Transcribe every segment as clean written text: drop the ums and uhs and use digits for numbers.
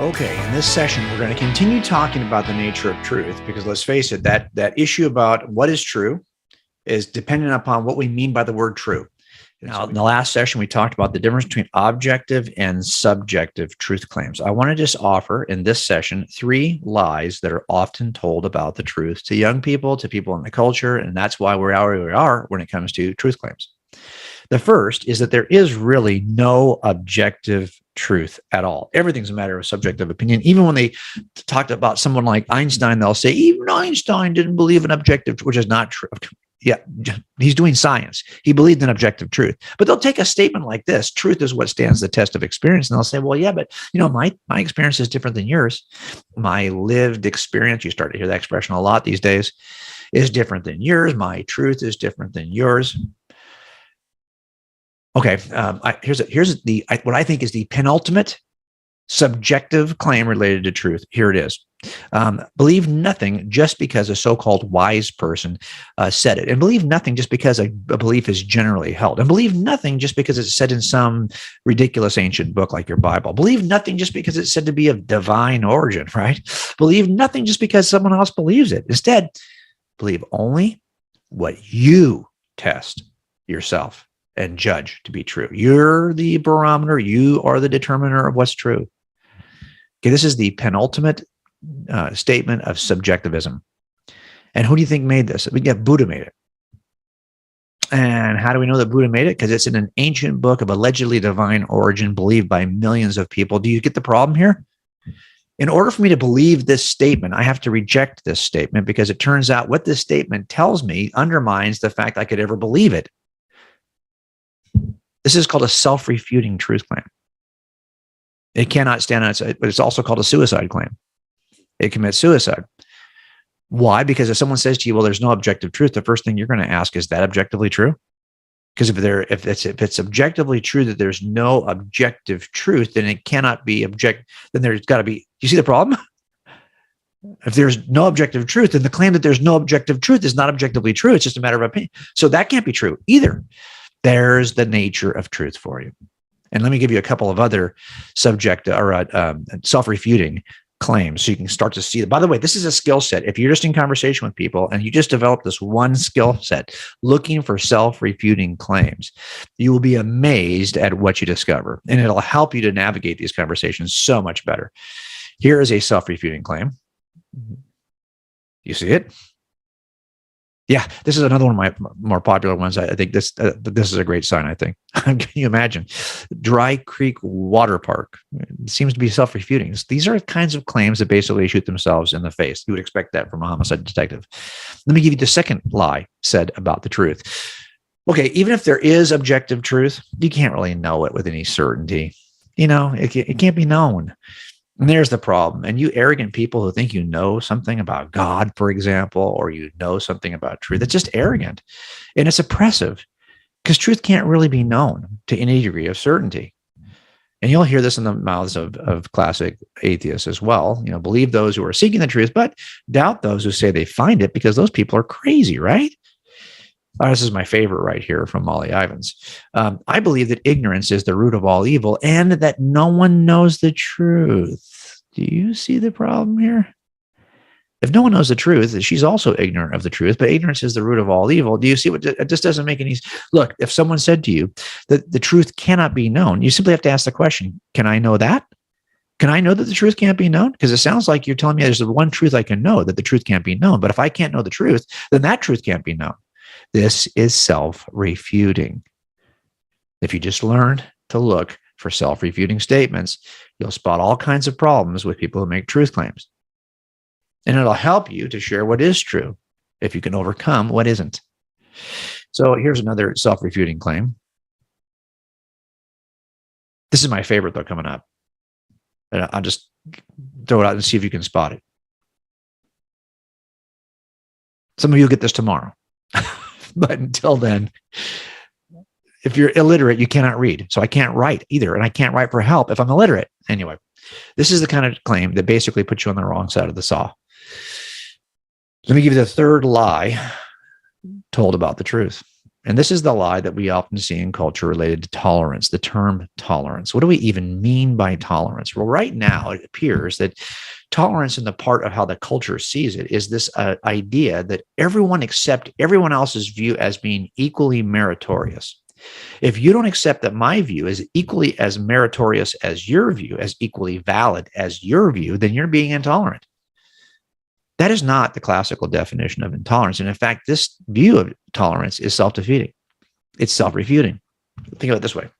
Okay, in this session, we're going to continue talking about the nature of truth because let's face it, that issue about what is true is dependent upon what we mean by the word true. Now, in the last session, we talked about the difference between objective and subjective truth claims. I want to just offer in this session 3 lies that are often told about the truth to young people, to people in the culture, and that's why we're where we are when it comes to truth claims. The first is that there is really no objective truth at all. Everything's a matter of subjective opinion. Even when they talked about someone like Einstein, they'll say, even Einstein didn't believe in objective, which is not true. Yeah, he's doing science. He believed in objective truth. But they'll take a statement like this, truth is what stands the test of experience. And they'll say, well, yeah, but my experience is different than yours. My lived experience, you start to hear that expression a lot these days, is different than yours. My truth is different than yours. Okay, here's what I think is the penultimate subjective claim related to truth. Here it is. Believe nothing just because a so-called wise person said it. And believe nothing just because a belief is generally held. And believe nothing just because it's said in some ridiculous ancient book like your Bible. Believe nothing just because it's said to be of divine origin, right? Believe nothing just because someone else believes it. Instead, believe only what you test yourself and judge to be true. You're the barometer. You are the determiner of what's true. Okay, this is the penultimate statement of subjectivism. And who do you think made this? Buddha made it. And how do we know that Buddha made it? Because it's in an ancient book of allegedly divine origin believed by millions of people. Do you get the problem here? In order for me to believe this statement, I have to reject this statement because it turns out what this statement tells me undermines the fact I could ever believe it. This is called a self-refuting truth claim. It cannot stand on its own, but it's also called a suicide claim. It commits suicide. Why? Because if someone says to you, well, there's no objective truth, the first thing you're going to ask, is that objectively true? Because if it's objectively true that there's no objective truth, then it cannot be then there's got to be, you see the problem? If there's no objective truth, then the claim that there's no objective truth is not objectively true. It's just a matter of opinion. So that can't be true either. There's the nature of truth for you. And let me give you a couple of other self-refuting claims so you can start to see. By the way, this is a skill set. If you're just in conversation with people and you just develop this one skill set, looking for self-refuting claims, you will be amazed at what you discover. And it'll help you to navigate these conversations so much better. Here is a self-refuting claim. You see it? Yeah, this is another one of my more popular ones. I think this is a great sign, I think. Can you imagine? Dry Creek Water Park. It seems to be self-refuting. These are kinds of claims that basically shoot themselves in the face. You would expect that from a homicide detective. Let me give you the second lie said about the truth. Okay, even if there is objective truth, you can't really know it with any certainty. It can't be known. And there's the problem. And you arrogant people who think you know something about God, for example, or you know something about truth, it's just arrogant. And it's oppressive because truth can't really be known to any degree of certainty. And you'll hear this in the mouths of classic atheists as well. Believe those who are seeking the truth, but doubt those who say they find it because those people are crazy, right? This is my favorite right here from Molly Ivins. I believe that ignorance is the root of all evil and that no one knows the truth. Do you see the problem here? If no one knows the truth, she's also ignorant of the truth, but ignorance is the root of all evil. Do you see what it just doesn't make any sense? Look, if someone said to you that the truth cannot be known, you simply have to ask the question, can I know that? Can I know that the truth can't be known? Because it sounds like you're telling me there's the one truth I can know, that the truth can't be known. But if I can't know the truth, then that truth can't be known. This is self-refuting. If you just learn to look for self-refuting statements, you'll spot all kinds of problems with people who make truth claims. And it'll help you to share what is true if you can overcome what isn't. So here's another self-refuting claim. This is my favorite, though, coming up. And I'll just throw it out and see if you can spot it. Some of you will get this tomorrow. But until then, if you're illiterate, you cannot read. So I can't write either. And I can't write for help if I'm illiterate. Anyway, this is the kind of claim that basically puts you on the wrong side of the saw. Let me give you the third lie told about the truth. And this is the lie that we often see in culture related to tolerance, the term tolerance. What do we even mean by tolerance? Well, right now, it appears that tolerance in the part of how the culture sees it is this idea that everyone accept everyone else's view as being equally meritorious. If you don't accept that my view is equally as meritorious as your view, as equally valid as your view, then you're being intolerant. That is not the classical definition of intolerance. And in fact, this view of tolerance is self-defeating. It's self-refuting. Think of it this way.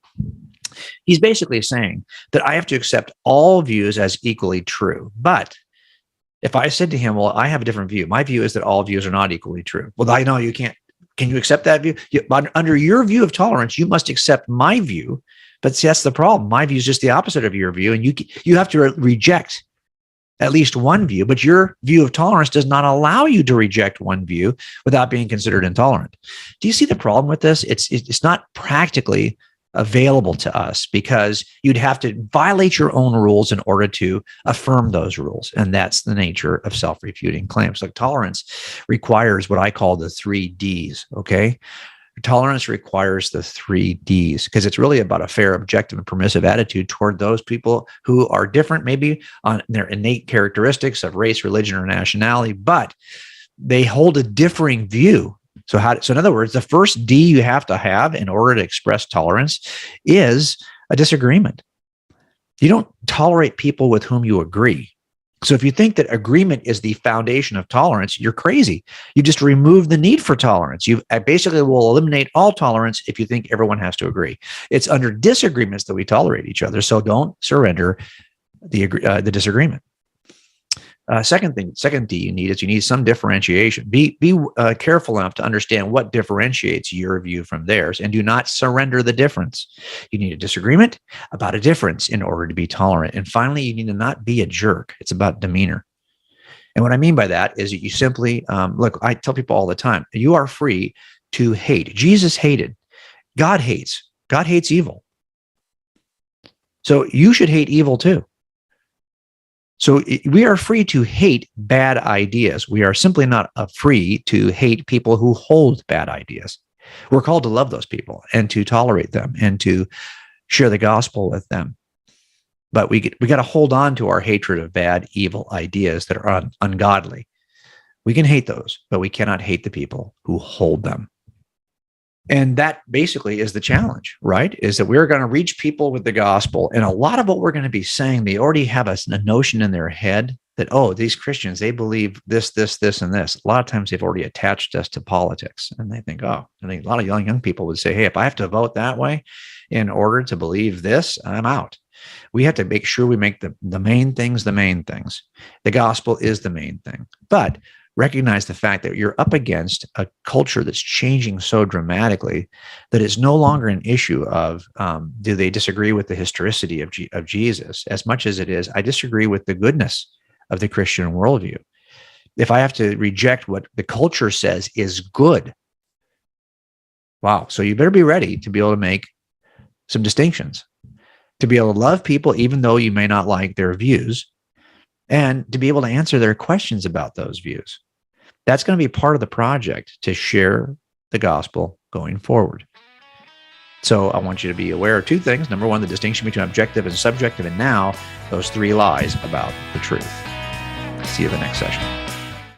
He's basically saying that I have to accept all views as equally true. But if I said to him, well, I have a different view. My view is that all views are not equally true. Well, I know you can't. Can you accept that view? Under your view of tolerance, you must accept my view. But see, that's the problem. My view is just the opposite of your view. And you have to reject at least one view, but your view of tolerance does not allow you to reject one view without being considered intolerant. Do you see the problem with this? It's not practically available to us because you'd have to violate your own rules in order to affirm those rules. And that's the nature of self-refuting claims. Like tolerance requires what I call the 3 Ds, okay? Tolerance requires the 3 Ds because it's really about a fair, objective, and permissive attitude toward those people who are different, maybe on their innate characteristics of race, religion, or nationality, but they hold a differing view. So in other words, the first D you have to have in order to express tolerance is a disagreement. You don't tolerate people with whom you agree. So if you think that agreement is the foundation of tolerance, you're crazy. You just remove the need for tolerance. You basically will eliminate all tolerance if you think everyone has to agree. It's under disagreements that we tolerate each other. So don't surrender the disagreement. Second D you need some differentiation. Be careful enough to understand what differentiates your view from theirs, and do not surrender the difference. You need a disagreement about a difference in order to be tolerant. And finally, you need to not be a jerk. It's about demeanor. And what I mean by that is that you simply look. I tell people all the time, you are free to hate. Jesus hated. God hates. God hates evil. So you should hate evil too. So we are free to hate bad ideas. We are simply not free to hate people who hold bad ideas. We're called to love those people and to tolerate them and to share the gospel with them. But we got to hold on to our hatred of bad, evil ideas that are ungodly. We can hate those, but we cannot hate the people who hold them. And that basically is the challenge, right? Is that we're going to reach people with the gospel. And a lot of what we're going to be saying, they already have a notion in their head that, oh, these Christians, they believe this, this, this, and this. A lot of times they've already attached us to politics. And they think, oh, I think a lot of young people would say, hey, if I have to vote that way in order to believe this, I'm out. We have to make sure we make the main things the main things. The gospel is the main thing. But recognize the fact that you're up against a culture that's changing so dramatically that it's no longer an issue of do they disagree with the historicity of Jesus as much as it is, I disagree with the goodness of the Christian worldview. If I have to reject what the culture says is good, wow. So you better be ready to be able to make some distinctions, to be able to love people even though you may not like their views, and to be able to answer their questions about those views. That's going to be part of the project to share the gospel going forward. So I want you to be aware of 2 things. Number 1, the distinction between objective and subjective, and now those 3 lies about the truth. See you in the next session.